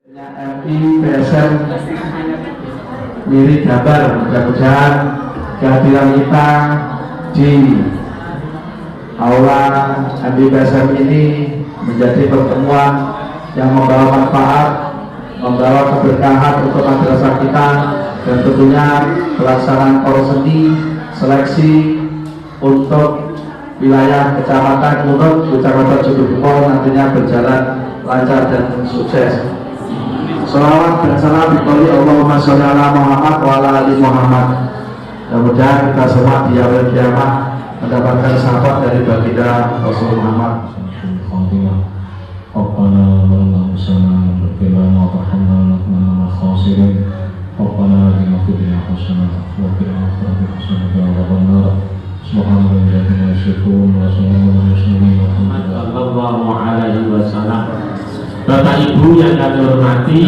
MI PSM mirip gambar, mudah-mudahan kehadiran kita di aula MI PSM ini menjadi pertemuan yang membawa manfaat, membawa keberkahan untuk madrasah kita, dan tentunya pelaksanaan seni seleksi untuk wilayah Kecamatan Kunut, Kecamatan Jodogoro nantinya berjalan lancar dan sukses. Salawat dan salam diberi Allahumma sholli ala Muhammad wa ala ali Muhammad. Mudah-mudahan kita semua di yaumil qiyamah mendapatkan syafaat dari baginda Rasul Muhammad. Rabbana la tusana berkila wa tarhamna wa khasirin. Rabbana atina fid dunya hasanah wa fil akhirati hasanah wa qina adzabannar. Subhanallahi wa bihamdihi wa salamun sallallahu alaihi wasallam. Bapak Ibu yang kami hormati,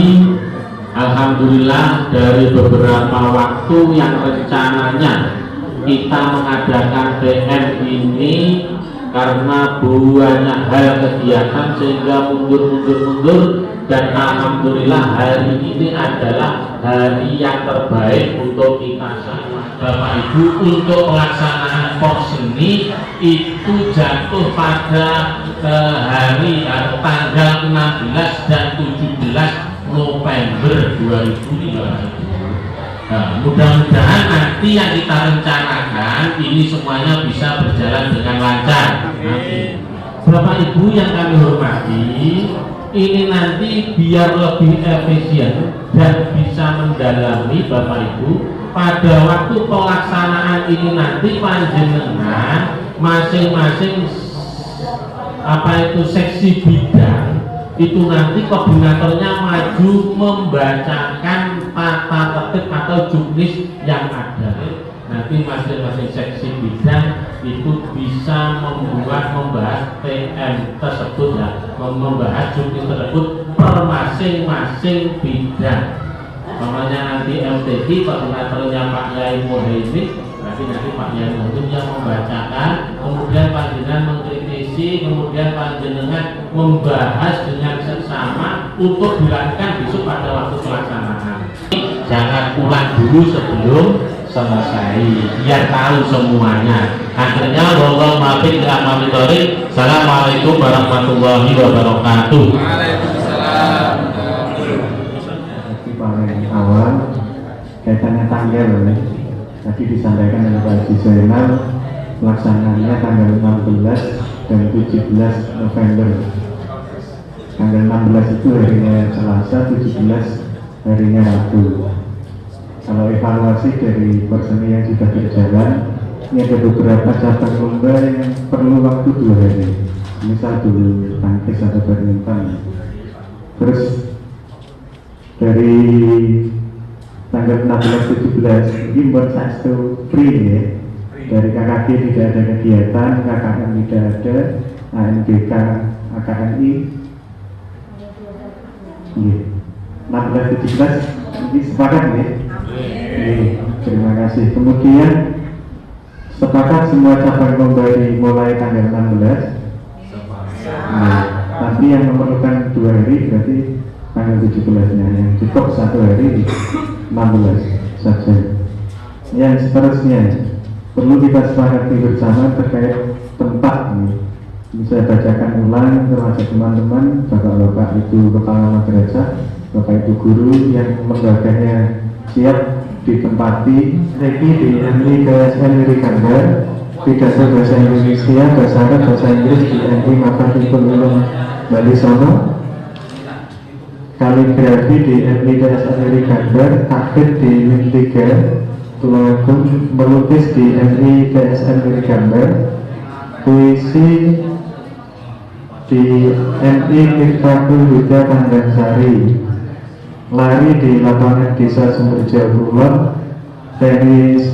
alhamdulillah dari beberapa waktu yang rencananya kita mengadakan PM ini karena banyak hal kegiatan sehingga mundur dan alhamdulillah hari ini adalah hari yang terbaik untuk kita semua. Bapak Ibu, untuk pelaksanaan seni itu jatuh pada hari tanggal 16 dan 17 November 2020. Nah, mudah-mudahan nanti yang kita rencanakan ini semuanya bisa berjalan dengan lancar. Bapak Ibu yang kami hormati, ini nanti biar lebih efisien dan bisa mendalami Bapak Ibu, pada waktu pelaksanaan ini nanti panjenengan masing-masing seksi bidang itu nanti koordinatornya maju membacakan tata tertib atau juknis yang ada. Nanti masing-masing seksi bidang itu bisa membahas PM tersebut ya, membahas juknis tersebut per masing-masing bidang. Namanya nanti MTQ koordinatornya Pak Yai Muhaimin, nanti Pak Yai Muhaimin yang membacakan, kemudian panjenengan mengkritisi, kemudian panjenengan membahas dengan seksama untuk dilakukan besok pada waktu pelaksanaan. Jangan ulang dulu sebelum selesai, biar tahu semuanya. Akhirnya wallahu muwaffiq ila aqwamit thoriq. Assalamualaikum warahmatullahi wabarakatuh. Waalaikumsalam. Awal kaitannya tanggal tadi disampaikan oleh Pak Haji Zainal, pelaksanaannya tanggal 16 dan 17 November. Tanggal 16 itu harinya Selasa, 17 harinya Rabu. Kalau evaluasi dari perseni yang sudah berjalan, ini ada beberapa cabang lomba yang perlu waktu 2 hari. Misal dulu tangkis atau badminton. Terus dari tanggal 16-17 ini buat satu free ya. Dari KKG tidak ada kegiatan, KKN tidak ada, ANGK, AKNI 16-17 ini sepakat ya. Terima kasih. Kemudian sepakat semua cabang lomba dimulai tanggal 16. Nanti yang memerlukan 2 hari berarti tanggal 17-nya, yang cukup 1 hari 16 saja. Yang seterusnya perlu kita sepakati bersama terkait tempat ini. Bisa bacakan ulang termasuk teman-teman, bapak-bapak itu kepala madrasah, bapak ibu guru yang lembaganya siap ditempati. Reki di MI KSN Gambar, pidato bahasa Indonesia, bahasa Arab, bahasa Inggris di MI Mafatul Ulum Bali Sono, kaligrafi di MI KSN Gambar, takhid di MIN 3 Tulungagung, melukis di MI KSN Gambar, puisi di MI Miftahul Huda Pandansari, lari di lapangan desa Sumberjaya Kulon, tenis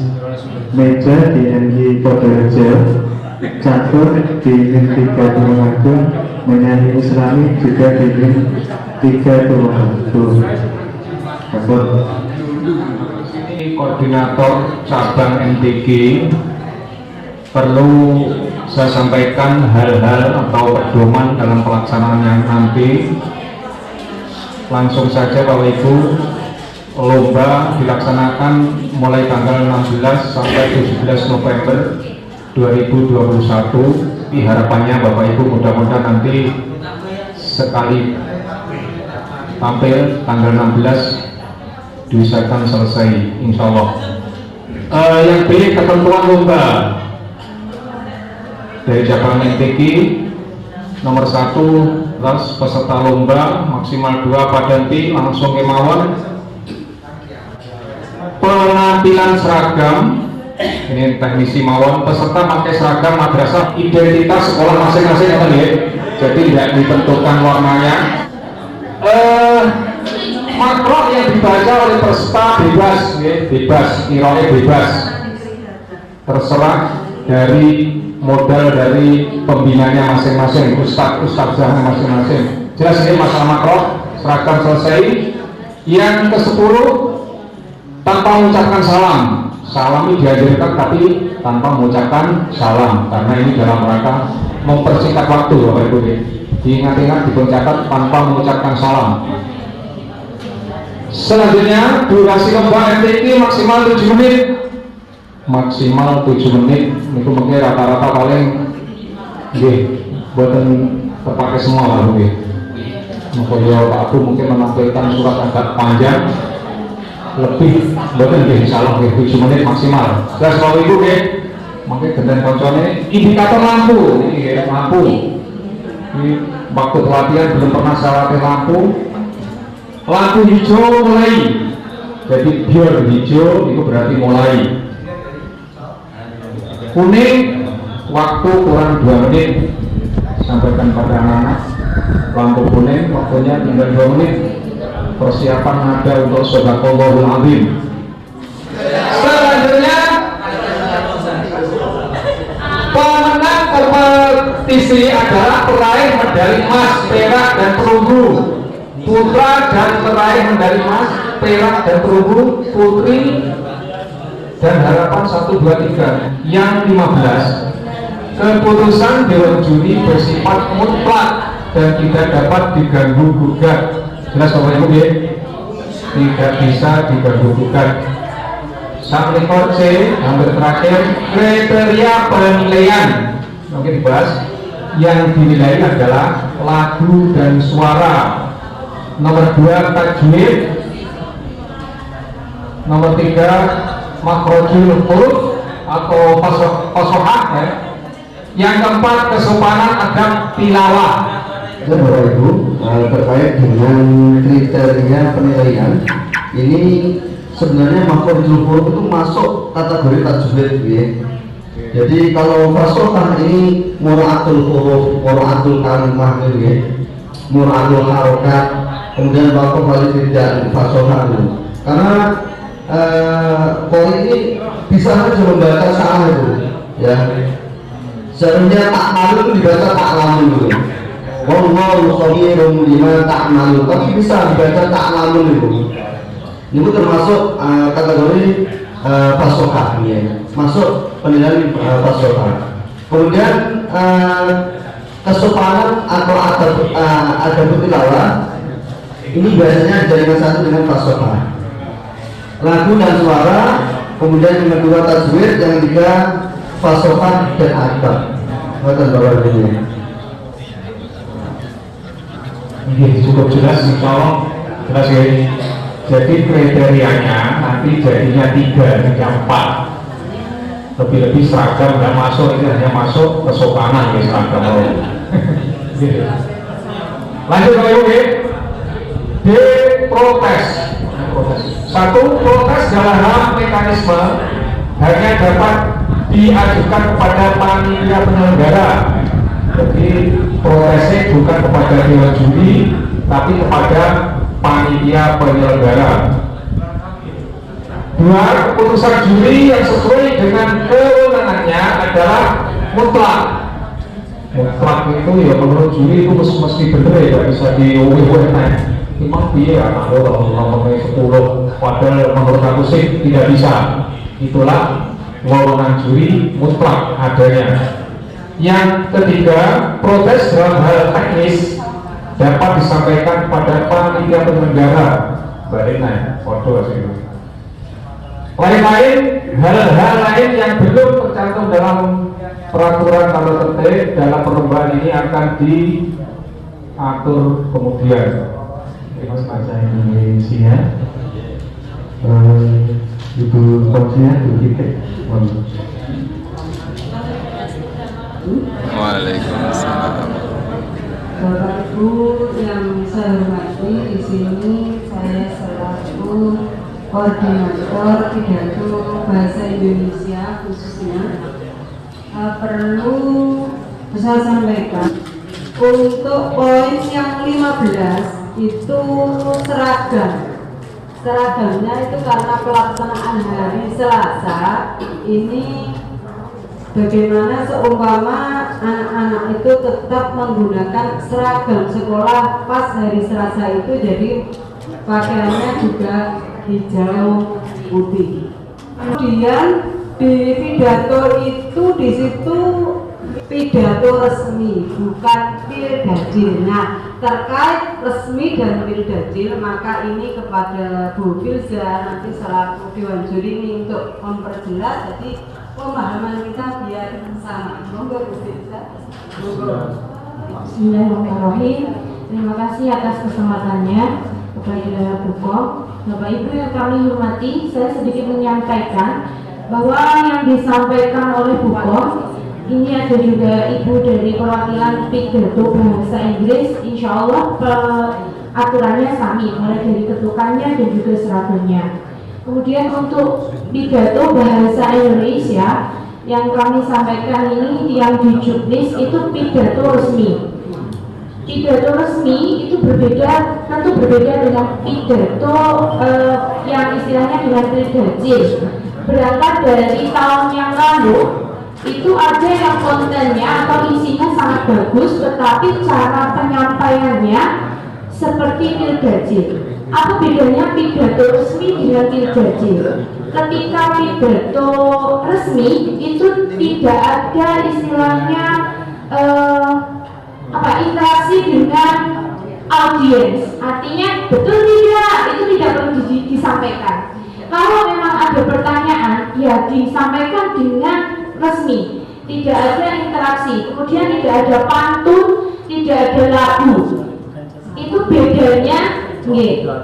meja di MI Podorejo, catur di MIN 3 Tulungagung, menyanyi Islami juga di MIN 3 Tulungagung. Koordinator cabang MTQ perlu saya sampaikan hal-hal atau pedoman dalam pelaksanaan yang nanti langsung saja Bapak Ibu, lomba dilaksanakan mulai tanggal 16 sampai 17 November 2021. Harapannya Bapak Ibu mudah-mudahan nanti sekali tampil tanggal 16 diusahakan selesai insya Allah. Yang B, ketentuan lomba dari cabang MTQ. Nomor 1, peserta lomba maksimal 2 padanti langsung kemauan. Penampilan seragam, ini teknisi mawon, peserta pakai seragam madrasah, identitas sekolah masing-masing ya, jadi tidak ditentukan warnanya. Makro yang dibaca oleh peserta bebas, bebas, kiranya bebas, terserah dari modal dari pembinanya masing-masing, ustadzahnya masing-masing. Jelas ini masalah makro, seragam selesai. Yang ke-10, tanpa mengucapkan salam. Salam ini diajarkan tapi tanpa mengucapkan salam, karena ini dalam rangka mempersingkat waktu Bapak Ibu. Diingat-ingat, dicatat tanpa mengucapkan salam. Selanjutnya, durasi lomba MTQ maksimal 7 menit. Maksimal 7 menit. Itu mungkin rata-rata paling buatan terpakai semua lah Bu. Makanya Pak Abu mungkin menampilkan surat agak panjang, lebih buatan salah 7 menit maksimal. Jelas Bapak Ibu mungkin genden koncone indikator lampu. Ini lampu. Ini waktu pelatihan belum pernah saya latih lampu. Lampu hijau mulai, jadi biar hijau itu berarti mulai. Kuning waktu kurang 2 menit. Sampaikan pada anak-anak, lampu kuning waktunya tinggal 2 menit. Persiapan ada untuk Shadaqallahul Azim. Selanjutnya, pemenang kompetisi adalah peraih medali emas, perak dan perunggu. Putra dan peraih medali emas, perak dan perunggu, putri dan harapan 1, 2, 3. Yang 15, keputusan Dewan Juri bersifat mutlak dan tidak dapat diganggu gugat. Jelas Bapak Ibu ya? Tidak bisa diganggu gugat. Saklipor C, hampir terakhir, kriteria penilaian. Mungkin dibahas. Yang dinilai adalah lagu dan suara. Nomor 2, tajwid. Nomor 3, makrojul huruf atau fasohah ya. Yang keempat, kesopanan adab tilawah. Bapak Ibu, terkait dengan kriteria penilaian ini sebenarnya makrojul huruf itu masuk kategori tajwid ya. Jadi kalau fasohah ini muraatul huruf, muraatul kalimah gitu ya, muraatul harokat, kemudian waktu kali tidak fasohah itu. Karena kali ini bisa saja membaca salah itu ya. Seharusnya tak malu itu dibaca tak lalu gitu. Wallahu khabirun bima ta'malun, tapi bisa dibaca tak lalu itu. Ini termasuk kategori fasohah ya. Masuk penilaian fasohah. Kemudian kesopanan atau adab tilawah ini biasanya jaringan satu dengan fasohah. Lagu dan suara, kemudian yang kedua tajwid, yang ketiga fasohah dan adab. Maka Bapak Ibu. Ini cukup jelas insya Allah, jelas ya. Jadi kriterianya nanti jadinya 3, tidak 4. Lebih-lebih seragam nggak masuk, ini hanya masuk kesopanan ya seragam. Lanjut Bapak Ibu. D, protes. 1, protes dalam hal mekanisme hanya dapat diajukan kepada panitia penyelenggara. Jadi protesnya bukan kepada Dewan Juri, tapi kepada panitia penyelenggara. 2, keputusan juri yang sesuai dengan kewenangannya adalah mutlak. Mutlak itu ya menurut juri itu mesti benar ya, tidak bisa diuweh-uweh. Memang dia anak kalau nomornya 10, padahal menurut aku sih tidak bisa. Itulah wewenang juri mutlak adanya. Yang ketiga, protes dalam hal teknis dapat disampaikan kepada panitia penyelenggara Barina ya, foto sih. Lain-lain, hal-hal lain yang belum tercantum dalam peraturan tata tertib dalam perlombaan ini akan diatur kemudian. Bahasa Indonesia, Ibu Komsia, Ibu Titik. Waalaikumsalam. Bapak Ibu yang saya hormati, di sini saya selaku koordinator pidato bahasa Indonesia khususnya perlu saya sampaikan untuk poin yang 15 itu seragamnya itu karena pelaksanaan hari Selasa ini bagaimana seumpama anak-anak itu tetap menggunakan seragam sekolah pas hari Selasa itu, jadi pakaiannya juga hijau putih. Kemudian di pidato itu di situ pidato resmi bukan pildadil. Nah, terkait resmi dan pildadil maka ini kepada Bu Filza nanti selaku Dewan Juri ini untuk memperjelas, jadi pemahaman kita biar sama. Monggo Bu Filza. Bismillahirrahmanirrahim. Terima kasih atas kesempatannya kepada Bukom. Bapak Ibu yang kami hormati, saya sedikit menyampaikan bahwa yang disampaikan oleh Bukom ini ada juga Ibu dari perwakilan pidato bahasa Inggris. Insya Allah aturannya sami, mulai dari ketukannya dan juga seragamnya. Kemudian untuk pidato bahasa Indonesia yang kami sampaikan ini yang di juknis itu pidato resmi. Pidato resmi itu berbeda, tentu berbeda dengan pidato yang istilahnya dengan pildadil. Berangkat dari tahun yang lalu itu ada yang kontennya atau isinya sangat bagus, tetapi cara penyampaiannya seperti pildadil. Apa bedanya pidato resmi dengan pildadil? Ketika pidato resmi itu tidak ada istilahnya interaksi dengan audiens, artinya betul tidak itu tidak perlu disampaikan. Kalau memang ada pertanyaan ya disampaikan dengan resmi, tidak ada interaksi, kemudian tidak ada pantun, tidak ada lagu. Itu bedanya,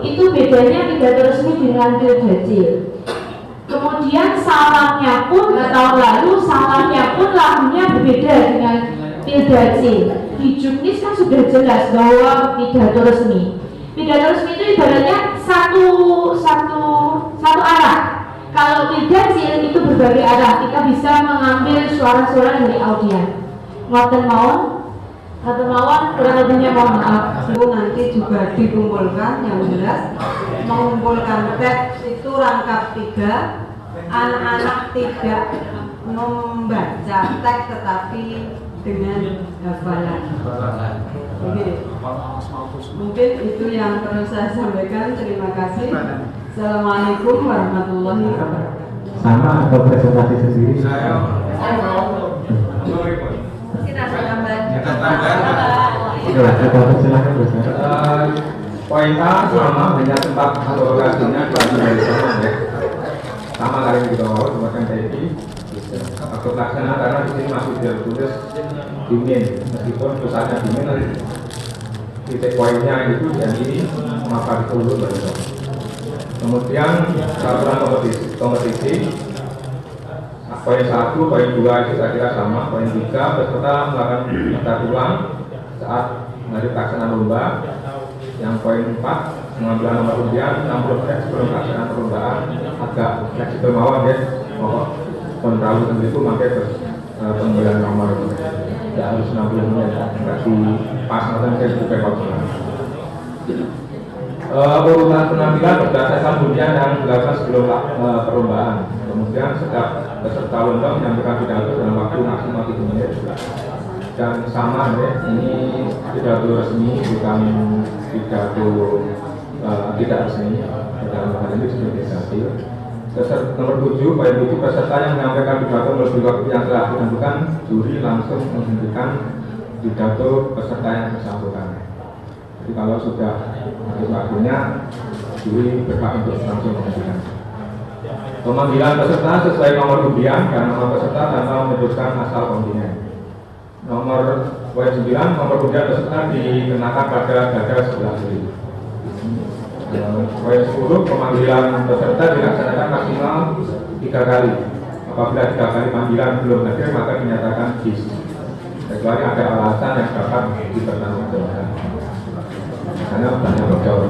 itu bedanya pidato resmi dengan pildadil. Kemudian salamnya pun tahun lalu salamnya pun lagunya berbeda dengan pildadil. Di juknis kan sudah jelas bahwa pidato resmi itu ibaratnya satu arah. Kalau pildadil itu berbagai arah, kita bisa mengambil suara-suara dari audiens. Ngoten mawon, kurang lebihnya mohon maaf. Itu nanti juga dikumpulkan yang jelas, mengumpulkan teks itu rangkap 3. Anak-anak tidak membaca teks tetapi dengan hafalan. Mungkin itu yang perlu saya sampaikan. Terima kasih. Assalamualaikum warahmatullahi wabarakatuh. Sama atau presentasi sendiri? Silakan Bos. Poin A sama hanya tempat atau lokasinya dari sama ya. Sama kali di bawah semacam tadi. Atau laksana karena di sini masih tertulis dimin, meskipun pusatnya dimin, titik poinnya itu yang ini maka ditulis baru. Kemudian peraturan kompetisi poin 1, poin 2 itu saya kira sama. Poin 3 peserta melakukan daftar ulang saat hari pelaksanaan lomba. Yang poin 4 pengambilan nomor undian 60% sebelum pelaksanaan perlombaan, agak fleksibel mawon ya. Terlalu tentu itu pakai pengambilan nomor tidak harus 60 menit, nggak di pas nanti saya juga pakai. Urutan penampilan berdasarkan undian yang dilakukan sebelum perlombaan. Kemudian setiap peserta lomba menyampaikan pidato dalam waktu maksimal 3 menit. Dan sama ya, ini pidato resmi bukan pidato tidak resmi. Dalam hal ini sudah disampaikan. Nomor 7, poin 7, peserta yang menyampaikan pidato melebihi waktu yang telah ditentukan, juri langsung menghentikan pidato peserta yang bersangkutan. Jadi kalau sudah habis waktunya, juri berhak untuk langsung mengajukan. Pemanggilan peserta sesuai nomor undian dan nomor peserta tanpa menyebutkan asal kontingen. Nomor poin 9, nomor undian peserta dikenakan pada dada sebelah kiri. Poin 10, pemanggilan peserta dilaksanakan maksimal 3 kali. Apabila 3 kali panggilan belum hadir, maka dinyatakan bis. Kecuali ada alasan yang dapat dipertanggungjawabkan. Karena banyak bocor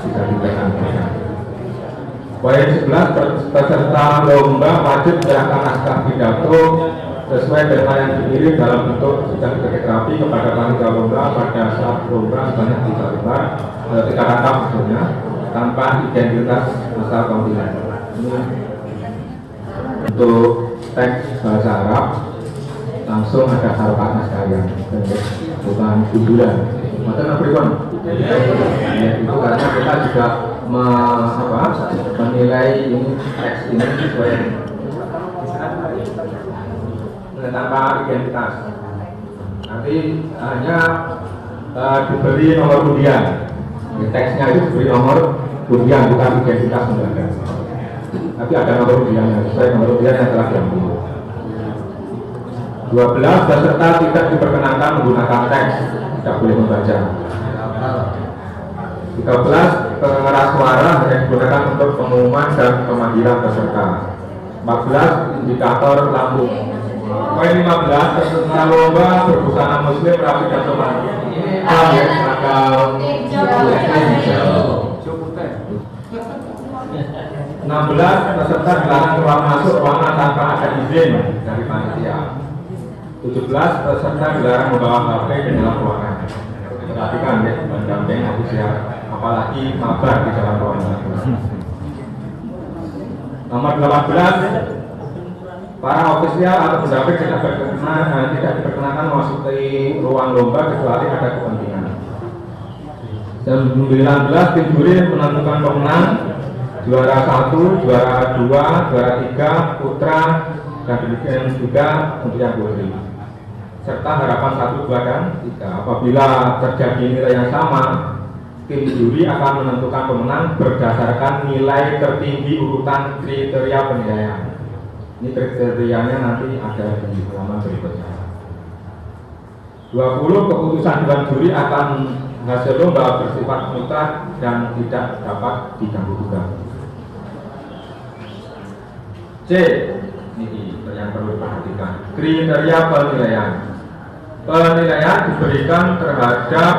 bisa dipertanggungjawabkan. Poin 11, peserta lomba wajib menyerahkan naskah pidato sesuai tema yang dikirim dalam bentuk sudah diketik rapi kepada panitia lomba pada saat lomba sebanyak 3 lembar, 3 kata maksudnya, tanpa identitas asal kontingen. Untuk teks bahasa Arab langsung ada harokat sekalian, bukan gundulan. Maksudnya berikan. Itu karena kita juga menilai ini teks ini sesuai tanpa identitas. Nanti hanya diberi nomor undian. Teksnya itu diberi nomor undian, bukan identitas lembaga. Tapi ada nomor undiannya, sesuai nomor undian yang telah diambil. 12, peserta tidak diperkenankan menggunakan teks, tidak boleh membaca. 13, pengeras suara hanya digunakan untuk pengumuman dan pemanggilan peserta. 14, indikator lampu. Poin 15, peserta lomba berbusana muslim rapi dan sopan. Paham ya? Seragam hijau. 16, peserta dilarang keluar masuk ruangan tanpa ada izin dari panitia. 17, peserta dilarang membawa HP ke dalam ruangan. Perhatikan ya, pendamping ofisial, apalagi mabar di dalam ruangan. Nomor 18, para ofisial atau pendamping tidak diperkenakan memasuki ruang lomba kecuali ada kepentingan. 19, tim juri menentukan pemenang, juara 1, juara 2, juara 3, putra, dan demikian juga untuk yang putri. Serta harapan 1, 2, dan 3. Apabila terjadi nilai yang sama, tim juri akan menentukan pemenang berdasarkan nilai tertinggi urutan kriteria penilaian. Ini kriterianya nanti ada di halaman berikutnya. 20, keputusan dewan juri akan hasil lomba bersifat mutlak dan tidak dapat diganggu-gugat. C, ini yang perlu diperhatikan. Kriteria penilaian. Penilaian diberikan terhadap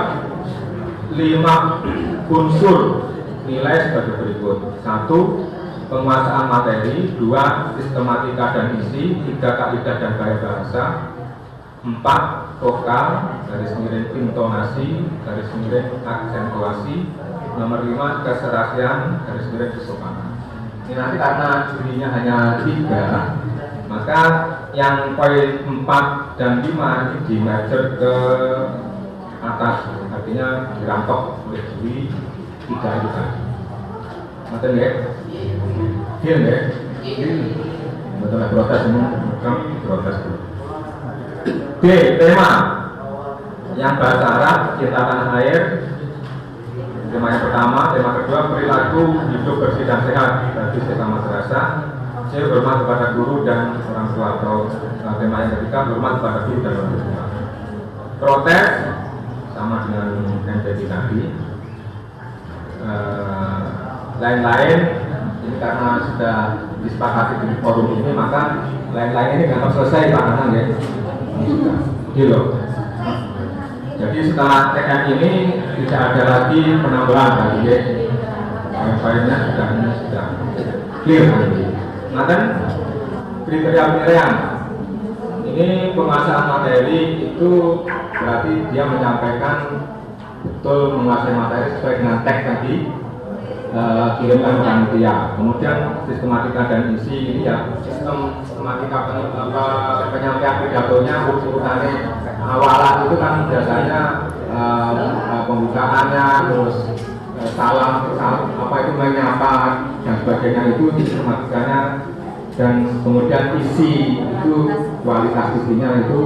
5 unsur nilai sebagai berikut. 1, penguasaan materi. 2, sistematika dan isi. 3, kaidah dan gaya bahasa. 4, vokal, garis miring intonasi, garis miring aksentuasi. Nomor 5, keserasian, garis miring kesopanan. Ini nanti karena jurinya hanya 3, maka yang poin 4 dan 5 ini di merger ke atas, artinya dirampok oleh juri 3 itu kan. Maksudnya ya? Deal ya? Betul protes semua, protes dulu. D, tema yang bahasa Arab, cinta tanah air. Tema yang pertama, tema kedua, perilaku hidup bersih dan sehat bagi sesama serasa. C, hormat kepada guru dan orang tua. Atau tema yang ketiga, hormat kepada guru dan orang tua. Protes sama dengan MPT tadi. Lain-lain, ini karena sudah disepakati di forum ini, maka lain-lain ini gampang selesai Pak Anang ya. Gitu. Jadi setelah TM ini tidak ada lagi penambahan lagi ya. Poin-poinnya sudah clear nanti. Nah kan kriteria penilaian ini penguasaan materi itu berarti dia menyampaikan betul menguasai materi sesuai dengan teks tadi, kirimkan ke panitia. Kemudian sistematika dan isi ini ya sistematika penyampaian pidatonya urutannya awalan itu kan biasanya pembukaannya, terus salam apa itu menyapa dan sebagainya itu sistematikanya, dan kemudian isi itu kualitas isinya itu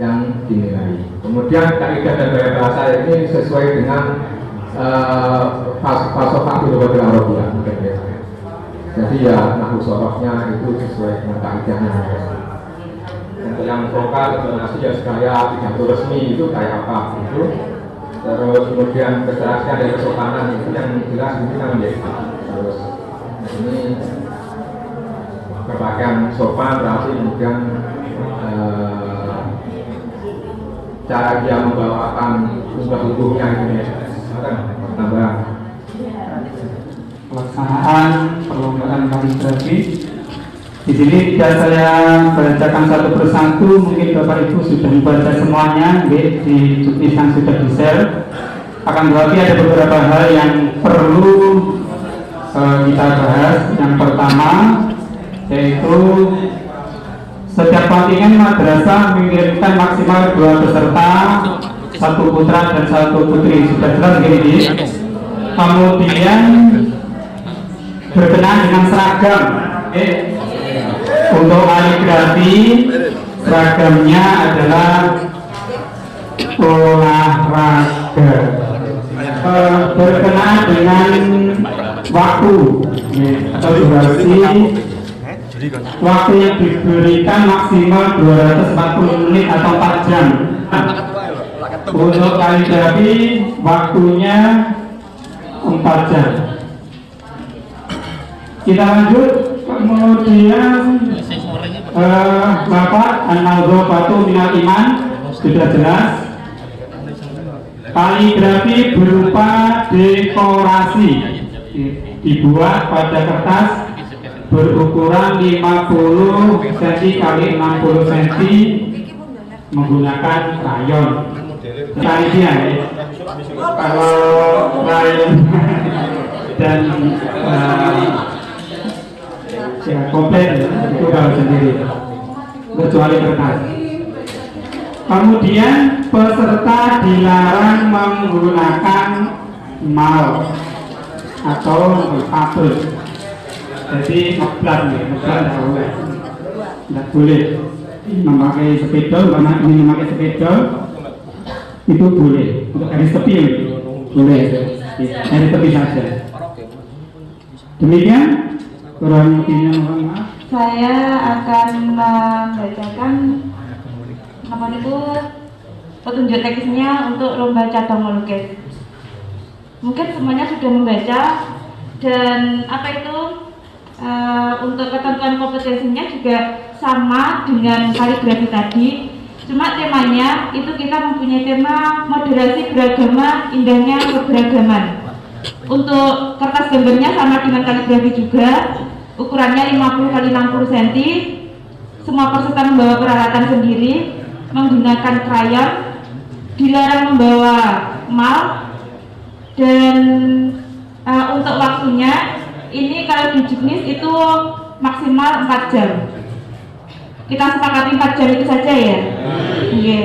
yang dinilai. Kemudian kaidah dan gaya bahasa ini sesuai dengan pasokan Filosofi Arabia mungkin biasanya. Jadi ya nahwu sorofnya itu sesuai dengan kaidahnya. Untuk yang vokal intonasi ya kayak pidato resmi itu kayak apa itu. Terus kemudian kecerdasan dan kesopanan itu yang jelas ini kan menjadi. Terus ini berpakaian sopan berarti kemudian cara dia membawakan unggah tubuhnya ini tambah pelaksanaan perlombaan kaligrafi. Di sini tidak saya bacakan satu persatu, mungkin Bapak Ibu sudah membaca semuanya di juknis yang sudah di-share. Akan tetapi ada beberapa hal yang perlu kita bahas. Yang pertama yaitu setiap kontingen madrasah mengirimkan maksimal 2 peserta, 1 putra dan 1 putri. Sudah jelas begini. Kemudian berkenaan dengan seragam, untuk kaligrafi seragamnya adalah olahraga. Berkenaan dengan waktu atau durasi, waktu yang diberikan maksimal 240 menit atau 4 jam. Untuk kaligrafi waktunya 4 jam. Kita lanjut. Kemudian Bapak An-Nadhafatu minal iman sudah jelas. Kaligrafi berupa dekorasi dibuat pada kertas berukuran 50 cm kali 60 cm menggunakan krayon. Tadi dia kalau krayon dan ya, komplit itu kalau sendiri kecuali kertas. Kemudian peserta dilarang menggunakan mal atau apel. Jadi ngeblat tidak boleh memakai sepeda, mana ini memakai sepeda itu boleh. Untuk garis tepi boleh, garis tepi saja. Demikian kurang lebihnya, mohon maaf. Saya akan membacakan apa itu petunjuk teknisnya untuk lomba cabang melukis. Mungkin semuanya sudah membaca, dan apa itu untuk ketentuan kompetensinya juga sama dengan kaligrafi tadi. Cuma temanya itu kita mempunyai tema moderasi beragama, indahnya keberagaman. Untuk kertas gambarnya sama dengan kaligrafi juga, ukurannya 50 x 60 cm. Semua peserta membawa peralatan sendiri, menggunakan krayon, dilarang membawa mal, dan untuk waktunya ini kalau di juknis itu maksimal 4 jam. Kita sepakati 4 jam itu saja ya. Iya.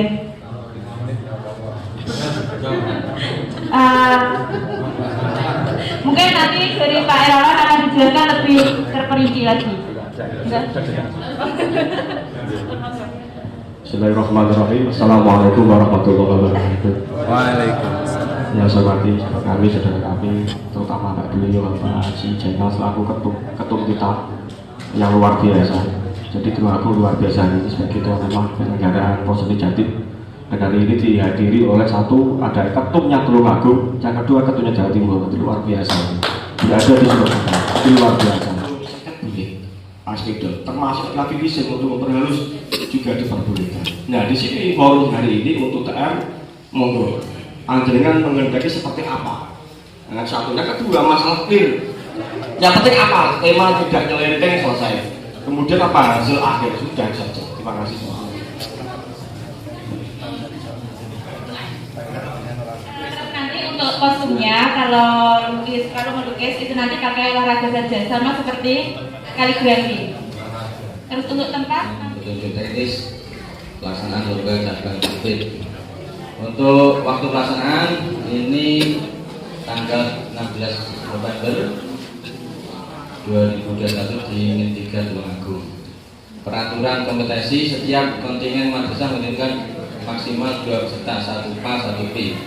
Mungkin nanti dari Pak Erawan akan dijelaskan lebih terperinci lagi. Bismillahirrahmanirrahim. Assalamualaikum warahmatullahi wabarakatuh. Waalaikumsalam. Yang saya hormati kami, saudara kami, terutama Pak Dwi, Bapak Haji Jenal selaku ketum kita yang luar biasa. Jadi doaku luar biasa ini sebagai tuan rumah penyelenggaraan Poseni Jatim. Dan hari ini dihadiri oleh satu, ada ketumnya Tulungagung, yang kedua ketumnya Jawa Timur. Itu luar biasa. Tidak ada di Surabaya. Itu luar biasa. Aspek termasuk lagi bisa untuk memperhalus juga diperbolehkan. Nah di sini forum hari ini untuk TR monggo anjringan mengendaki seperti apa. Nah satunya, kedua masalah clear. Yang penting apa? Tema tidak nyelenteng selesai. Kemudian apa hasil akhir sudah saja. Terima kasih. Nanti untuk kostumnya kalau melukis itu nanti pakai olahraga saja, sama seperti kaligrafi. Terus untuk tempat Petunjuk teknis pelaksanaan lomba cabang tertib. Untuk waktu pelaksanaan ini tanggal 16 November 2021 di Min 3 Tulungagung. Peraturan kompetensi, setiap kontingen madrasah mengirimkan maksimal 2 peserta, 1 PA, 1 P.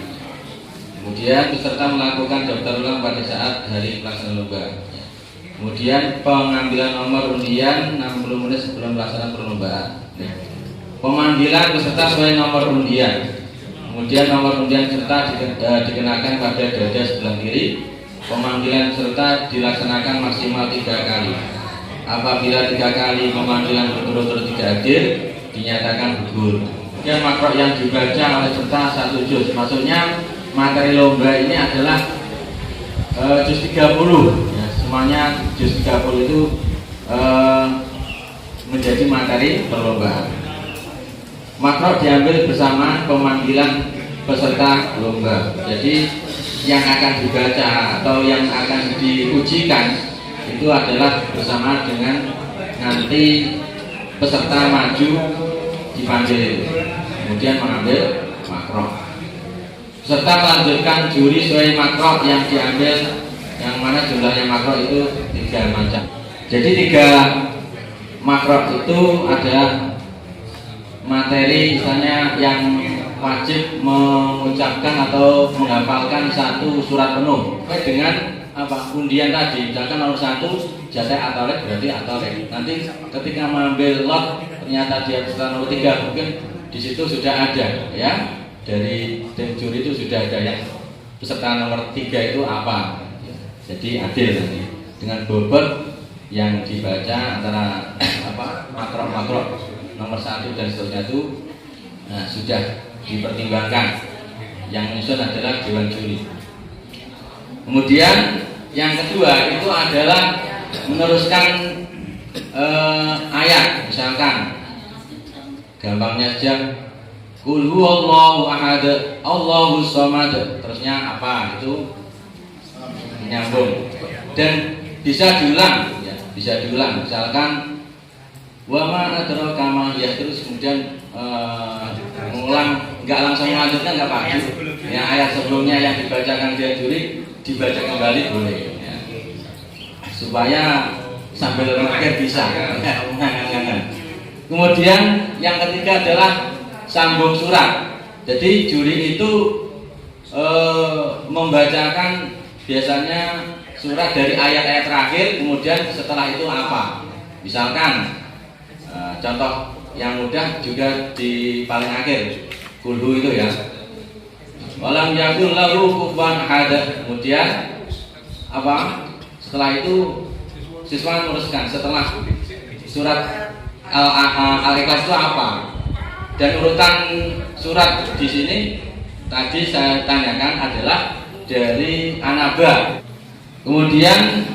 Kemudian peserta melakukan daftar ulang pada saat hari pelaksanaan lomba. Kemudian pengambilan nomor undian 60 menit sebelum pelaksanaan perlombaan. Pemanggilan peserta sesuai nomor undian. Kemudian nomor undian peserta dikenakan pada dada sebelah kiri. Pemanggilan peserta dilaksanakan maksimal 3 kali. Apabila 3 kali pemanggilan berturut-turut tidak hadir, dinyatakan gugur. Kemudian makro yang dibaca oleh peserta 1 juz. Maksudnya materi lomba ini adalah juz 30. Ya, semuanya juz 30 itu menjadi materi perlombaan. Makro diambil bersama pemanggilan peserta lomba. Jadi yang akan dibaca atau yang akan diujikan itu adalah bersama dengan nanti peserta maju dipanggil, kemudian mengambil makro. Peserta melanjutkan juri sesuai makro yang diambil, yang mana jumlahnya makro itu 3 macam. Jadi 3 makro itu adalah materi misalnya yang wajib mengucapkan atau menghafalkan 1 surat penuh dengan apa undian tadi. Misalkan nomor 1 jasa atolek berarti atolek. Nanti ketika mengambil lot ternyata dia peserta nomor 3, mungkin di situ sudah ada ya, dari tim juri itu sudah ada yang peserta nomor 3 itu apa. Jadi adil nanti dengan bobot yang dibaca antara apa makro nomor 1 dan seterusnya itu sudah dipertimbangkan. Yang menyusun adalah dewan juri. Kemudian yang kedua itu adalah meneruskan ayat. Misalkan gampangnya saja, Qul huwallahu ahad, Allahus samad. Terusnya apa? Itu menyambung dan bisa diulang ya, bisa diulang. Misalkan wa ma adraka ma ya, terus kemudian mengulang, enggak langsung melanjutkan enggak apa-apa. Ya, ayat sebelumnya yang dibacakan dia juri dibaca kembali boleh ya. Supaya sambil mikir bisa. Kemudian yang ketiga adalah sambung surat. Jadi juri itu membacakan biasanya surat dari ayat-ayat terakhir, kemudian setelah itu apa. Misalkan contoh yang mudah juga di paling akhir, kulhu itu ya. Walam yakul lahu kufuwan ahad. Kemudian apa? Setelah itu siswa meneruskan setelah surat Al-Ikhlas itu apa? Dan urutan surat di sini tadi saya tanyakan adalah dari An-Naba. Kemudian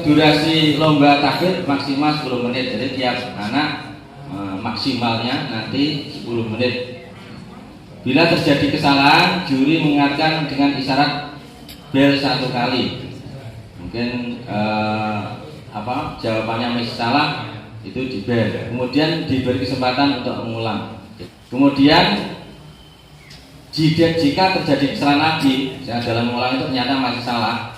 durasi lomba takbir maksimal 10 menit. Jadi tiap anak maksimalnya nanti 10 menit. Bila terjadi kesalahan, juri mengingatkan dengan isyarat bel 1 kali. Mungkin jawabannya masih salah, itu di bel. Kemudian diberi kesempatan untuk mengulang. Kemudian jika terjadi kesalahan lagi dalam mengulang itu ternyata masih salah,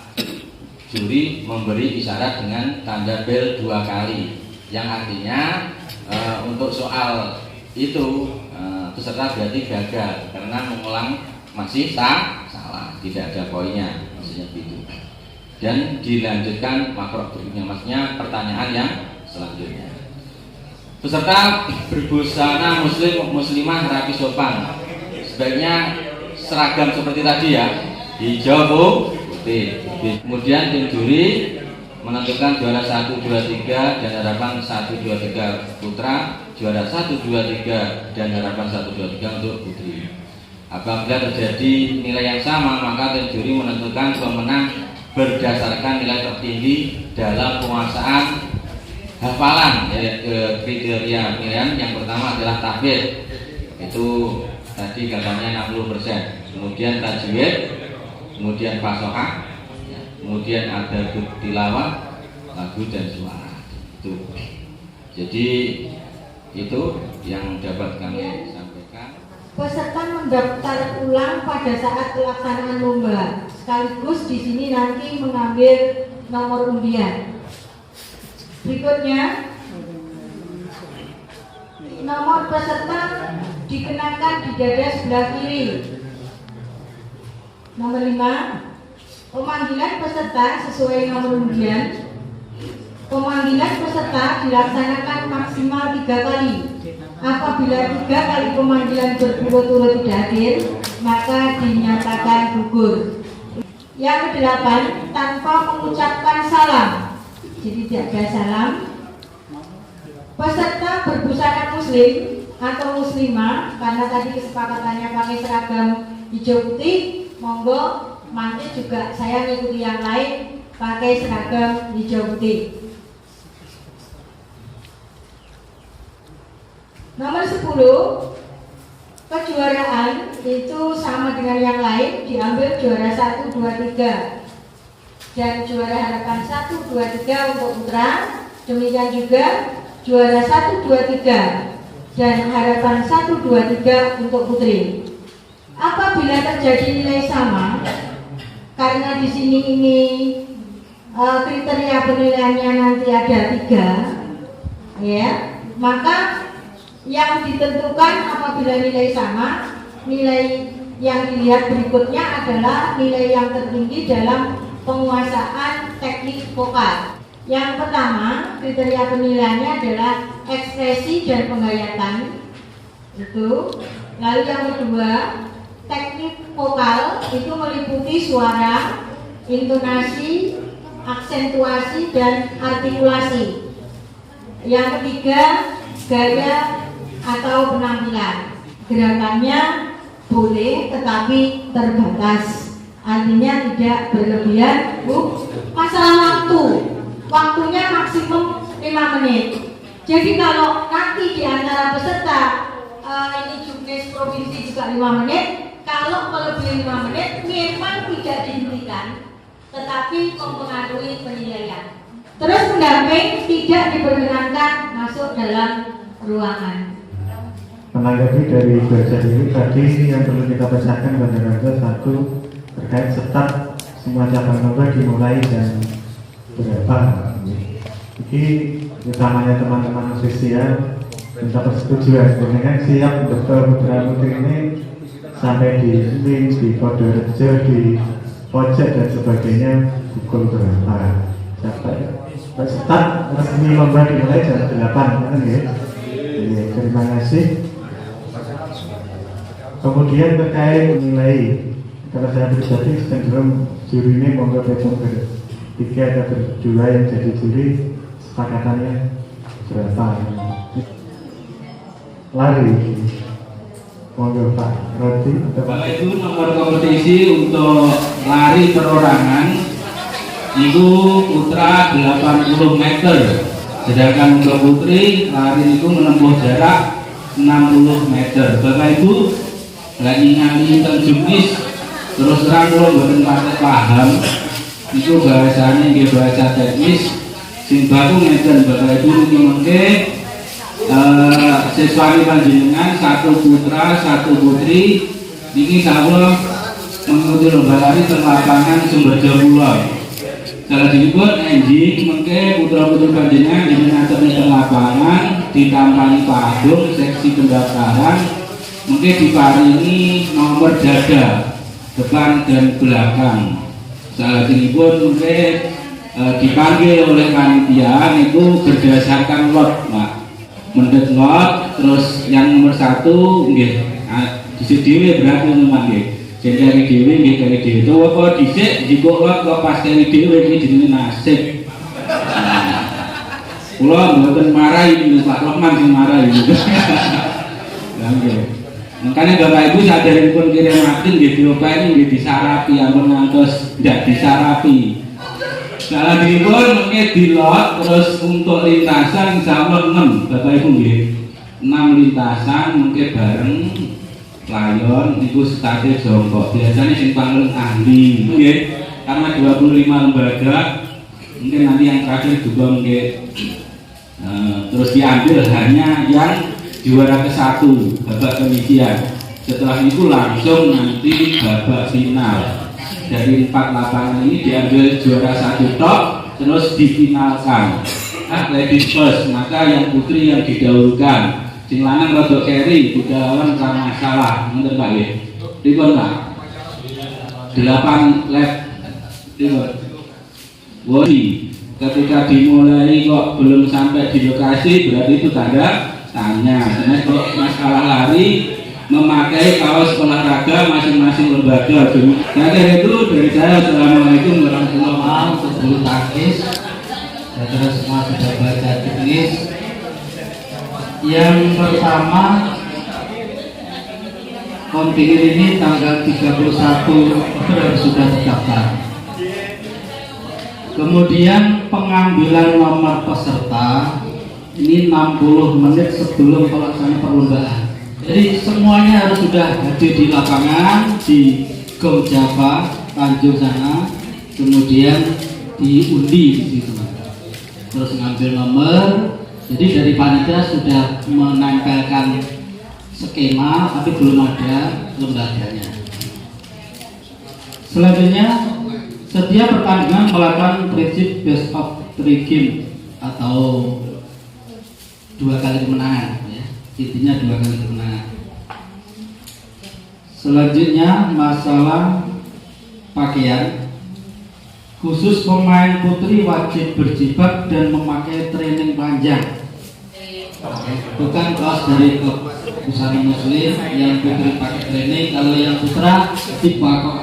juri memberi isyarat dengan tanda bel 2 kali, yang artinya untuk soal itu peserta berarti gagal karena mengulang masih salah, tidak ada poinnya, maksudnya begitu. Dan dilanjutkan makro berikutnya, maksudnya pertanyaan yang selanjutnya. Peserta berbusana muslimah rapi sopan, sebaiknya seragam seperti tadi ya, hijau putih. Kemudian tim juri menentukan juara 1, 2, 3 dan harapan 1, 2, 3 putra, juara 1, 2, 3 dan harapan 1, 2, 3 untuk putri. Apabila terjadi nilai yang sama, maka tim juri menentukan pemenang berdasarkan nilai tertinggi dalam penguasaan hafalan. Kriteria pilihan yang pertama adalah tahfidz, itu tadi katanya 60%. Kemudian tajwid, kemudian fasohah, kemudian ada tilawah, lagu dan suara. Itu. Jadi itu yang dapat kami sampaikan. Peserta mendaftar ulang pada saat pelaksanaan lomba, sekaligus di sini nanti mengambil nomor undian. Berikutnya, nomor peserta dikenakan di dada sebelah kiri. Nomor 5, pemanggilan peserta sesuai nomor undian. Pemanggilan peserta dilaksanakan maksimal 3 kali. Apabila 3 kali pemanggilan berturut-turut tidak hadir, maka dinyatakan gugur. Yang ke-8, tanpa mengucapkan salam. Jadi tidak ada salam. Peserta berbusana muslim atau muslimah, karena tadi kesepakatannya pakai seragam hijau putih, monggo nanti juga saya mengikuti yang lain pakai seragam hijau putih. Nomor 10, kejuaraan itu sama dengan yang lain, diambil juara 1, 2, 3 dan juara harapan 1, 2, 3 untuk putra, demikian juga juara 1, 2, 3 dan harapan 1, 2, 3 untuk putri. Apabila terjadi nilai sama, karena di sini ini kriteria penilaiannya nanti ada 3, ya, maka yang ditentukan apabila nilai sama, nilai yang dilihat berikutnya adalah nilai yang tertinggi dalam penguasaan teknik vokal. Yang pertama, kriteria penilaiannya adalah ekspresi dan penghayatan. Itu. Lalu yang kedua, teknik vokal itu meliputi suara, intonasi, aksentuasi, dan artikulasi. Yang ketiga, gaya atau penampilan. Gerakannya boleh tetapi terbatas, artinya tidak berlebihan. Masalah waktunya maksimum 5 menit. Jadi kalau nanti di antara peserta ini juknis provinsi juga 5 menit, kalau melebihi 5 menit memang tidak dihentikan, tetapi mempengaruhi penilaian. Terus pendamping tidak diperkenankan masuk dalam ruangan. Menanggapi dari belajar ini tadi yang perlu kita pecahkan pada satu terkait start semua cabang lomba dimulai dan berapa. Jadi utamanya teman-teman sosial minta persetujuan dengan siap betul putra putri ini sampai di link, di kode rejo, di pojok dan sebagainya pukul berapa. Sampai start resmi lomba dimulai jam 8 kan ya. Terima kasih. Kemudian terkait nilai, kalau saya pribadi cenderung juri ini monggo hitung bertiga atau berdua yang jadi juri, sepakatannya berapa? Lari, monggo Pak Roti. Bapak Ibu, nomor kompetisi untuk lari perorangan itu putra 80 meter, sedangkan untuk putri lari itu menempuh jarak 60 meter. Bapak Ibu lagi ngali tentang juknis terus terang kalau buatan paham itu bahasanya dia bahasa teknis sing baku ngeten Bapak Ibu mungkin sesuai panjenengan 1 putra 1 putri ini insyaallah mengikuti lomba lari teng lapangan Sumberjo Kulon. Salah disebut enjing mungkin putra-putri panjenengan dengan teng lapangan ditampani padung seksi pendaftaran mungkin diparingi nomor dada depan dan belakang. Salah pun mungkin dipanggil oleh panitia itu berdasarkan lot, Pak. Mendet lot, terus yang nomor 1 nggih disediwe berarti memanggil. Jadi dhewe nggih kali dhewe. Itu apa dhisik jiko lot kok pas kali dhewe iki jenenge nasib. Kula mboten marahi Pak Rohman sing marahi. Lah nggih. Makanya Bapak Ibu sadarin pun kirim makin di Eropa ini nggih disarapi, ampun ngantos tidak disarapi. Salah dipun mungkin dilot terus untuk lintasan insyaallah 6 Bapak Ibu nggih. 6 lintasan mungkin bareng layon niku starte jongkok. Biasanya sing paling ahli nggih. Karena 25 lembaga mungkin nanti yang terakhir juga mungkin terus diambil hanya yang juara ke-1 babak penyisian. Setelah itu langsung nanti babak final. Dari 4 lapangan ini diambil juara 1 top, terus difinalkan. Ladies first, maka yang putri yang didahulukan. sing lanang rada keri, budalawan karena masalah, ngoten Pak nggih. Pripun Pak? 8 lab pripun? Woi, ketika dimulai kok belum sampai di lokasi berarti itu tanda tanya. Karena kalau masalah lari memakai kaos olahraga masing-masing lembaga. Nah, itu dari saya. Assalamualaikum warahmatullahi wabarakatuh. Bulu tangkis, saudara semua sudah baca juknis. Yang pertama, kontingin ini tanggal 31 Oktober sudah terdaftar. Kemudian pengambilan nomor peserta ini 60 menit sebelum pelaksanaan perlombaan. Jadi semuanya harus sudah hadir di lapangan di Gom Java Tanjung sana, kemudian diundi di situ. Terus ngambil nomor. Jadi dari panitia sudah menempelkan skema, tapi belum ada lembaganya. Selanjutnya, setiap pertandingan melakukan prinsip best of 3 game atau 2 kali kemenangan. Ya. Intinya 2 kali kemenangan. Selanjutnya, masalah pakaian. Khusus pemain putri wajib berjilbab dan memakai training panjang. Bukan kaos dari klub Busana Muslim, yang putri pakai training. Kalau yang putra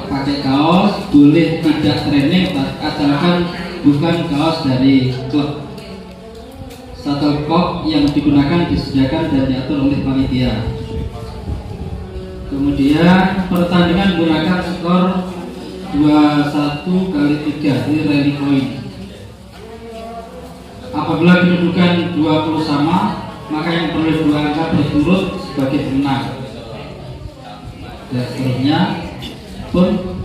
pakai kaos, boleh tidak training asalkan bukan kaos dari klub. Shuttlecock yang digunakan disediakan dan diatur oleh panitia. Kemudian pertandingan menggunakan skor 21x3, ini rally point. Apabila kedudukan 20 sama, maka yang perlu 2 angka berturut sebagai pemenang. Dan seterusnya pun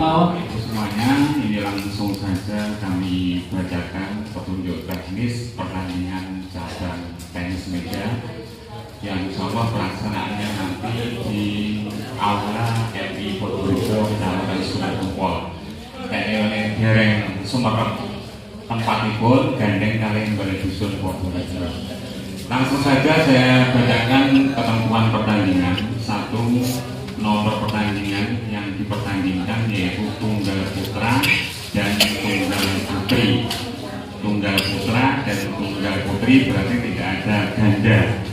mau semuanya, ini langsung saja kami bacakan petunjuk teknis pertandingan cabang tenis meja yang insya Allah pelaksanaannya nanti di Aula MI Purworejo Kecamatan Sunarkumpul. TNI dereng Sumerep tempatipun gandeng kalih Balai Dusun Purworejo. Langsung saja saya bacakan ketentuan pertandingan. 1. Nomor pertandingan yang dipertandingkan yaitu tunggal putra dan tunggal putri. Tunggal putra dan tunggal putri berarti tidak ada ganda.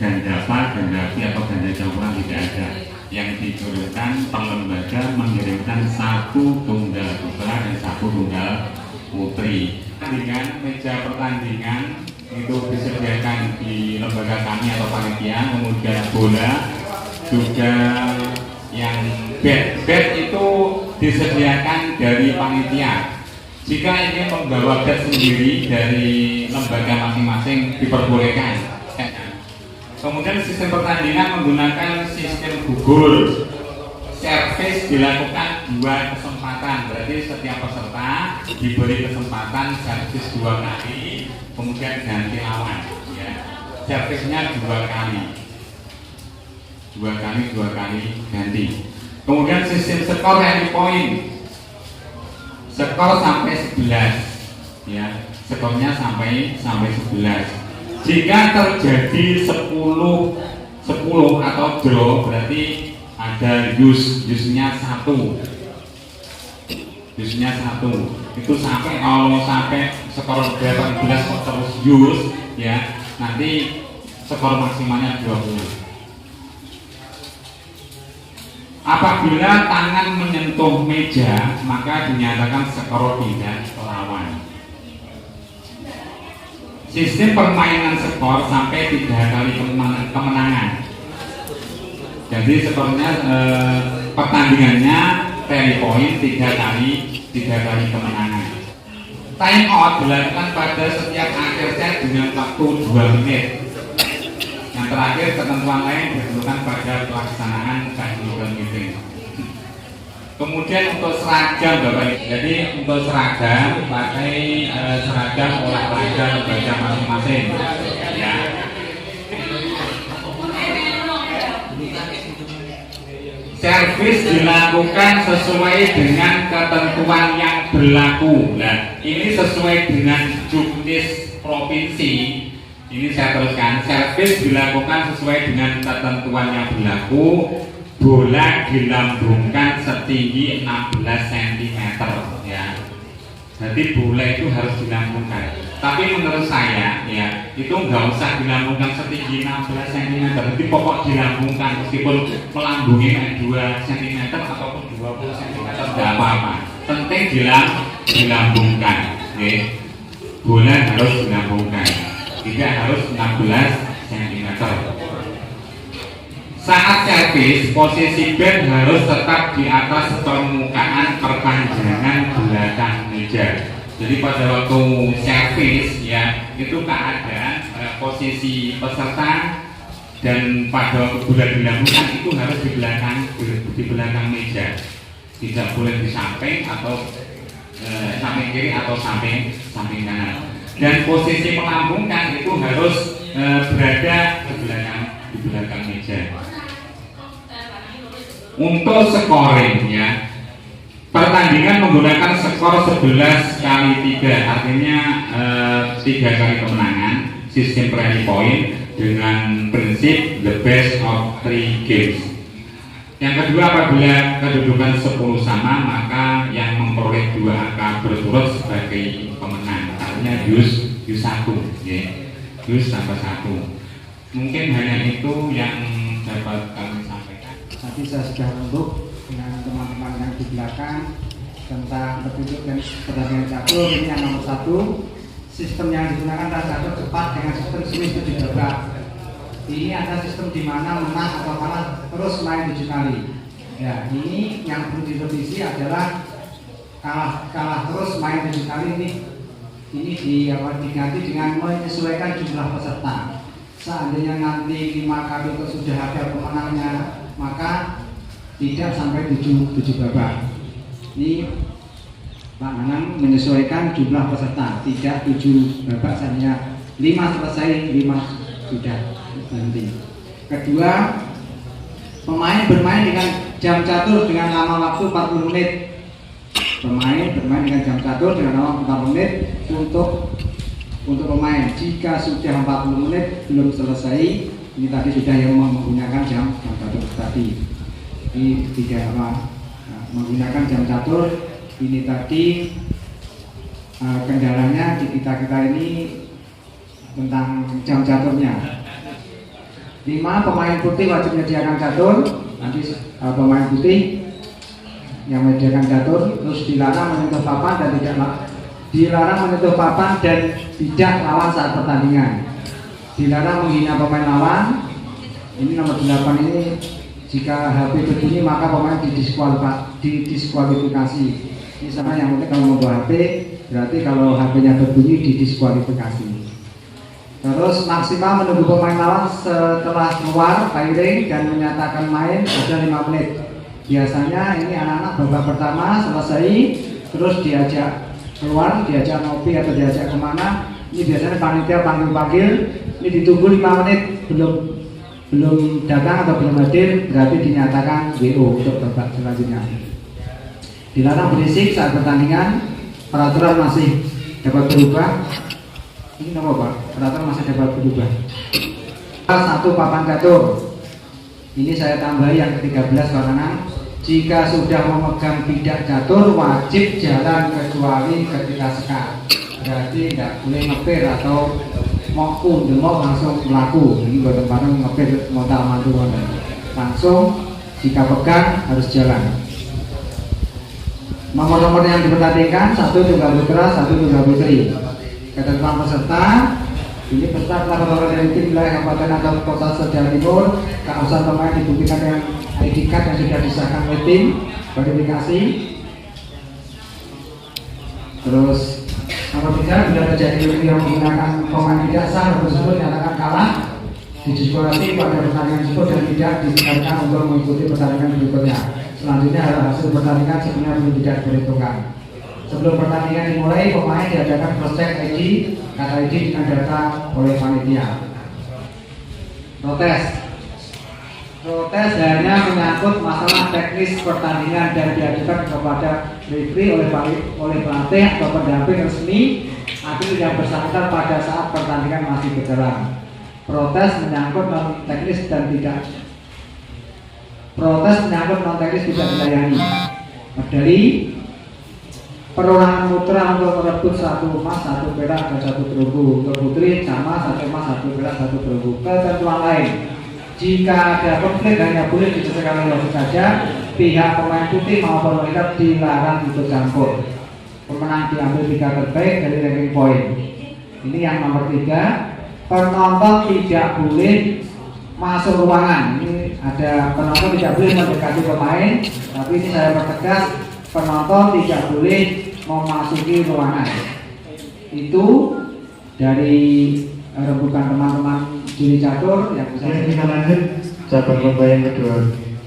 Ganda apa, ganda api atau ganda campuran tidak ada. Yang diturunkan lembaga mengirimkan 1 tunggal putra dan 1 tunggal putri. Dengan meja pertandingan itu disediakan di lembaga kami atau panitia, kemudian bola juga yang bed itu disediakan dari panitia. Jika ingin membawa bed sendiri dari lembaga masing-masing diperbolehkan. Kemudian sistem pertandingan menggunakan sistem gugur. Servis dilakukan 2 kesempatan, berarti setiap peserta diberi kesempatan servis 2 kali, kemudian ganti lawan. Ya. Servisnya 2 kali, 2 kali ganti. Kemudian sistem skor rally point, skor sampai 11, ya, skornya sampai 11. Jika terjadi 10 atau draw berarti ada jusnya 1. Jusnya 1. Itu kalau sampai skor 18 terus jus ya, nanti skor maksimalnya 20. Apabila tangan menyentuh meja, maka dinyatakan skor pindah ke lawan. Sistem permainan skor sampai 3 kali kemenangan. Jadi skornya pertandingannya rally point 3 kali kemenangan. Time out dilakukan pada setiap akhir set dengan waktu 2 menit. Yang terakhir ketentuan lain ditentukan pada pelaksanaan technical meeting. Kemudian untuk seragam Bapak Ibu, jadi untuk seragam pakai seragam olahraga lembaga masing-masing ya. Servis dilakukan sesuai dengan ketentuan yang berlaku. Nah, ini sesuai dengan juknis provinsi Ini saya teruskan, servis dilakukan sesuai dengan ketentuan yang berlaku. Bola dilambungkan setinggi 16 cm ya. Jadi bola itu harus dilambungkan. Tapi menurut saya ya, itu nggak usah dilambungkan setinggi 16 cm. Jadi pokok dilambungkan meskipun melambungi 2 cm ataupun 20 cm nggak apa-apa. Penting dilambungkan. Okay. Bola harus dilambungkan. Tidak harus 16 cm. Saat servis, posisi bed harus tetap di atas permukaan perpanjangan belakang meja. Jadi pada waktu servis ya, itu keadaan posisi peserta dan pada waktu bola dilambungkan itu harus di belakang meja. Tidak boleh di samping atau samping kiri atau samping kanan. Dan posisi melambungkan itu harus berada di belakang meja. Untuk scoring ya, pertandingan menggunakan skor 11 kali 3, artinya 3 kali kemenangan, sistem premi point dengan prinsip the best of 3 games. Yang kedua, apabila kedudukan 10 sama, maka yang memperoleh 2 angka berturut sebagai pemenang, artinya use 1 ya, use tambah 1. Mungkin hanya itu yang dapat kami sampaikan. Tadi saya sudah rembuk dengan teman-teman yang di belakang tentang petunjuk dan pertandingan catur. Ini yang nomor 1, sistem yang digunakan adalah catur cepat dengan sistem Swiss 7 babak. Ini ada sistem di mana menang atau kalah terus main 7 kali. Ya, ini yang perlu direvisi adalah kalah terus main 7 kali ini diganti dengan menyesuaikan jumlah peserta. Seandainya nanti 5 kali itu sudah ada pemenangnya, maka tidak sampai 7 babak. Ini Pak Nanang menyesuaikan jumlah peserta, tidak 7 babak saja, 5 selesai, 5 sudah berhenti. Kedua, pemain bermain dengan jam catur dengan lama waktu 40 menit. Pemain bermain dengan jam catur dengan lama 40 menit untuk pemain. Jika sudah 40 menit belum selesai, ini tadi sudah yang menggunakan jam catur tadi. Ini tidak menggunakan jam catur. Ini tadi kendalanya di kita ini tentang jam caturnya. 5, pemain putih wajib menyediakan catur. Nanti pemain putih yang menyediakan catur, terus dilarang menyentuh papan dan tidak lawan saat pertandingan. Dilarang menghina pemain lawan. Ini nomor 8 ini, jika HP berbunyi maka pemain didiskualifikasi. Ini sama yang penting kalau membawa HP, berarti kalau HP-nya berbunyi didiskualifikasi. Terus maksimal menunggu pemain lawan setelah keluar firing dan menyatakan main ada 5 menit. Biasanya ini anak-anak babak pertama selesai, terus diajak keluar, diajak ngopi atau diajak kemana. Ini biasanya panitia panggil-panggil, ini ditunggu 5 menit belum datang atau belum hadir, berarti dinyatakan WO untuk babak selanjutnya. Dilarang berisik saat pertandingan. Peraturan masih dapat berubah. Ini nomor Pak, peraturan masih dapat berubah. 1, papan catur. Ini saya tambah yang ke-13 kanan. Jika sudah memegang bidak catur, wajib jalan kecuali ketika sekat. Berarti tidak boleh ngepir atau mau langsung melaku. Ini buat tempatnya ngepir montal mantu langsung. Jika pegang harus jalan. Nomor-nomor yang dipertandingkan: 1 tunggal putra, 1 tunggal putri. Ketentuan peserta, ini peserta telah berasal dari tim wilayah kabupaten atau kota se-Jawa Timur. Keabsahan pemain dibuktikan dengan ID card yang sudah disahkan oleh tim verifikasi. Terus nomor 3, bila terjadi yang menggunakan pemain tidak sah tersebut dinyatakan kalah, didiskualifikasi pada pertandingan tersebut dan tidak disarankan untuk mengikuti pertandingan berikutnya. Selanjutnya hasil pertandingan sebenarnya belum tidak diperhitungkan. Sebelum pertandingan dimulai, pemain diadakan cross check ID, kata ID dengan data oleh panitia. Protes. Protes hanya menyangkut masalah teknis pertandingan dan diajukan kepada referee oleh pelatih atau pendamping resmi atlet yang bersangkutan pada saat pertandingan masih berjalan. Protes menyangkut non teknis tidak dilayani. Medali perorangan putra untuk merebut 1 emas, 1 perak dan 1 perunggu. Untuk putri sama 1 emas, 1 perak, 1 perunggu. Ketentuan lain. Jika ada konflik hanya boleh diselesaikan oleh wasit saja. Pihak pemain putih maupun wanita dilarang ikut campur. Pemenang diambil 3 terbaik dari ranking poin. Ini yang nomor 3. Penonton tidak boleh masuk ruangan. Ini ada penonton tidak boleh mendekati pemain. Tapi ini saya pertegas, penonton tidak boleh memasuki ruangan. Itu dari rembukan teman-teman juri catur yang bisa kita lanjut cabang lomba yang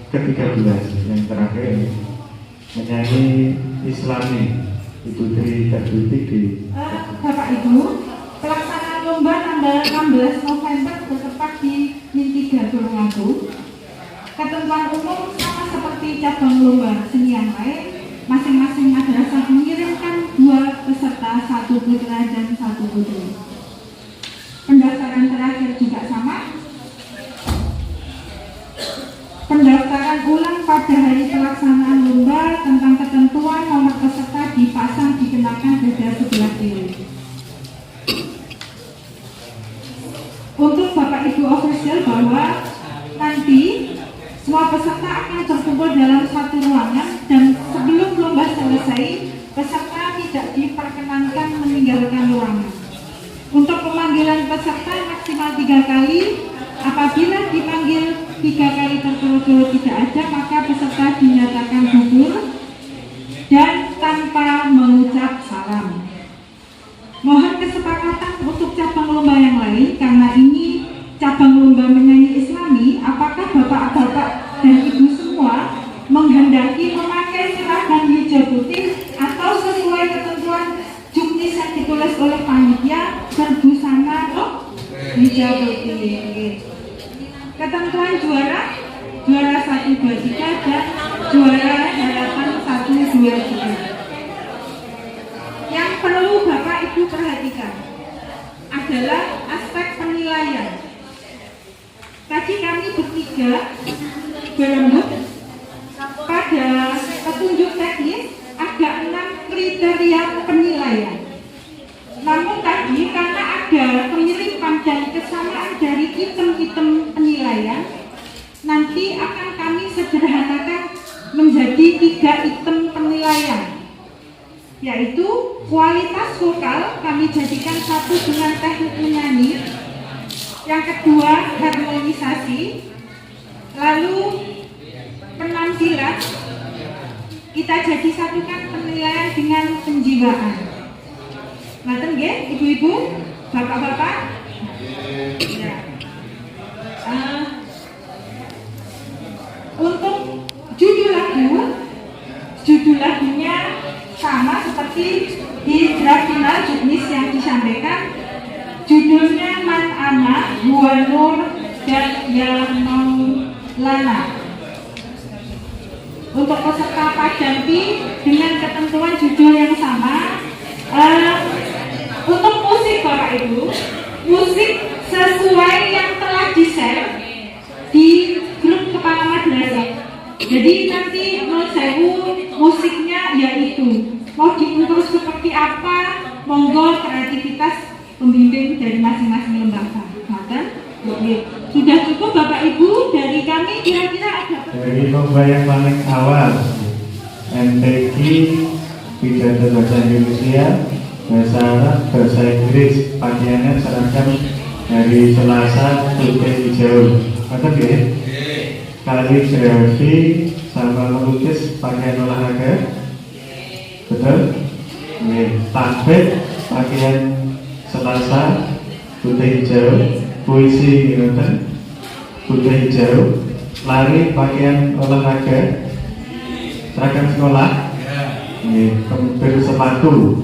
ke-13 yang terakhir menyanyi Islami Ibu Tri tertutik di Bapak Ibu, pelaksanaan lomba tanggal 16 November bertepat di Min 3 Tulungagung. Ketentuan umum sama seperti cabang lomba seni yang lain, masing-masing madrasah mengirimkan 2 peserta, 1 putra dan 1 putri. Pendaftaran terakhir juga sama. Pendaftaran ulang pada hari pelaksanaan lomba tentang ketentuan nomor peserta dipasang dikenakan beda sebelah kiri. Untuk Bapak Ibu official bahwa nanti semua peserta akan terkumpul dalam satu ruangan dan sebelum lomba selesai, peserta tidak diperkenankan meninggalkan ruangan. Untuk pemanggilan peserta maksimal 3 kali. Apabila dipanggil 3 kali berturut-turut tidak ada, maka peserta dinyatakan gugur dan tanpa mengucap salam. Mohon kesepakatan untuk cabang lomba yang lain, karena ini cabang lomba menyanyi Islami. Apakah bapak-bapak dan ibu semua menghendaki memakai seragam hijau putih atau sesuai ketentuan juknis yang ditulis oleh panitia berbusana hijau putih? Ketentuan juara 1, 2, 3 dan juara harapan 1, 2, 3. Yang perlu Bapak Ibu perhatikan adalah aspek penilaian. Tadi kami bertiga berembuk pada petunjuk teknis ada 6 kriteria penilaian. Namun tadi karena ada kemiripan dan kesamaan dari item-item penilaian, nanti akan kami sederhanakan menjadi 3 item penilaian, yaitu kualitas vokal kami jadikan 1 dengan teknik menyanyi, yang kedua harmonisasi, lalu penampilan kita jadi satukan penilaian dengan penjiwaan. Ngaten nggih, ibu-ibu, bapak-bapak. Ya. Untuk judul lagunya sama seperti di draft final juknis yang disampaikan. Judulnya Man Ana, Huwa Nur dan Ya Maulana. Untuk peserta Pajampi dengan ketentuan judul yang sama. Untuk musik Bapak Ibu, musik sesuai yang telah di-share di grup kepala madrasah. Jadi nanti menurut saya musiknya yaitu mau diukur seperti apa, monggo kreativitas pembimbing dari masing-masing lembaga. Sudah cukup Bapak Ibu dari kami, kira-kira ada dari lomba yang paling awal MTQ pidato bahasa Indonesia, bahasa Arab, bahasa Inggris, pakaiannya seragam dari Selasa putih hijau. Betul ya? Kaligrafi sama melukis pakaian olahraga. Betul? Takbir pakaian Selasa putih hijau. Puisi betul? Putih hijau. Lari pakaian olahraga. Seragam sekolah. Bersepatu,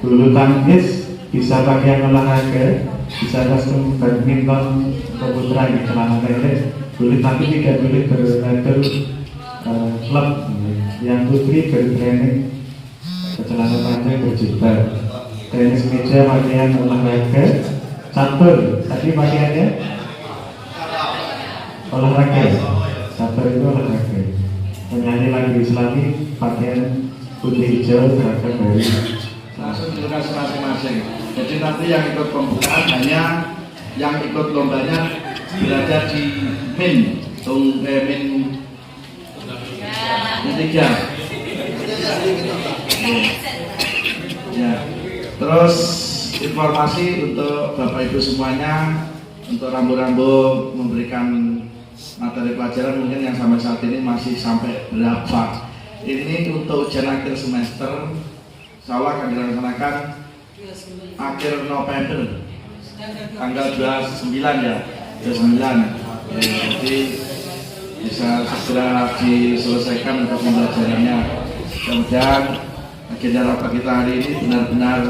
bulu tangkis, bisa pakaian olahraga, bisa kostum badminton, keputra, celana pendek, boleh tapi tidak boleh berlabel klub. Yang putri bertraining celana panjang berjilbab, tenis meja pakaian olahraga, catur tadi pakaiannya olahraga, catur itu olahraga, menyanyi lagu Islami pakaian putih hijau seragam baru. Langsung tugas masing-masing. Jadi nanti yang ikut pembukaan hanya yang ikut lombanya berada di min 3. Ya. Terus informasi untuk Bapak Ibu semuanya, untuk rambu-rambu memberikan materi pelajaran mungkin yang sampai saat ini masih sampai berapa. Ini untuk ujian akhir semester, insya Allah akan dilaksanakan akhir November, tanggal 29 ya, 29. Jadi bisa segera diselesaikan untuk pembelajarannya. Kemudian agenda rapat kita hari ini benar-benar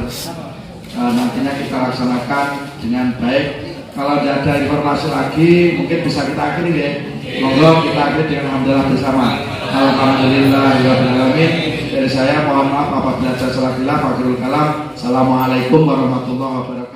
nantinya kita laksanakan dengan baik. Kalau tidak ada informasi lagi, mungkin bisa kita akhiri ya. Monggo kita akhiri dengan alhamdulillah bersama. Alhamdulillahirobbilalamin. Dari saya mohon maaf apabila ada salah khilaf. Akhirul kalam. Assalamualaikum warahmatullahi wabarakatuh.